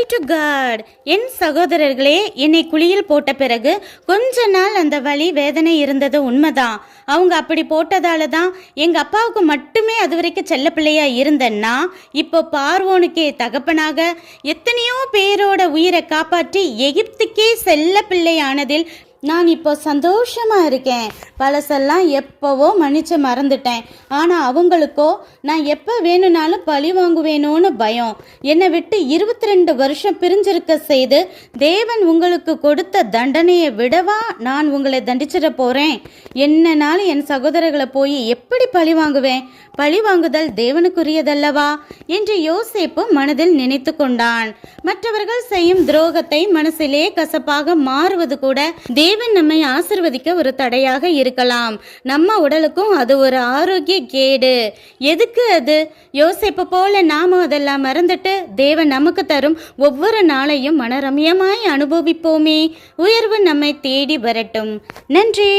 Glory to God. என் சகோதரர்களே, என்னை குழியில் போட்ட பிறகு கொஞ்ச நாள் அந்த வலி வேதனை இருந்தது உண்மைதான். அவங்க அப்படி போட்டதால தான் எங்கள் அப்பாவுக்கு மட்டுமே அது வரைக்கும் செல்ல பிள்ளையா இருந்தேன்னா இப்போ பார்வோனுக்கே தகப்பனாக எத்தனையோ பேரோட உயிரை காப்பாற்றி எகிப்துக்கே செல்ல பிள்ளையானதில் நான் இப்போ சந்தோஷமா இருக்கேன். பழசெல்லாம் எப்போவோ மன்னிச்சு மறந்துட்டேன். ஆனால் அவங்களுக்கோ நான் எப்போ வேணும்னாலும் பழி வாங்குவேனோன்னு பயம். என்னை விட்டு 22 வருஷம் பிரிஞ்சிருக்க செய்து தேவன் உங்களுக்கு கொடுத்த தண்டனையை விடவா நான் உங்களை தண்டிச்சிட போகிறேன்? என்னனாலும் என் சகோதரர்களை போய் எப்படி பழி வாங்குவேன்? பழி வாங்குதல் தேவனுக்குரியதல்லவா என்று யோசேப்பு மனதில் நினைத்து கொண்டான். மற்றவர்கள் செய்யும் துரோகத்தை மனசிலே கசப்பாக மாறுவது கூட தேவன் நம்மை ஆசிர்வதிக்க ஒரு தடையாக இருக்கலாம். நம்ம உடலுக்கும் அது ஒரு ஆரோக்கிய கேடு. எதுக்கு அது? யோசேப்பு போல நாம அதெல்லாம் மறந்துட்டு தேவன் நமக்கு தரும் ஒவ்வொரு நாளையும் மனரம்யமாய் அனுபவிப்போமே. உயர்வு நம்மை தேடி வரட்டும். நன்றி.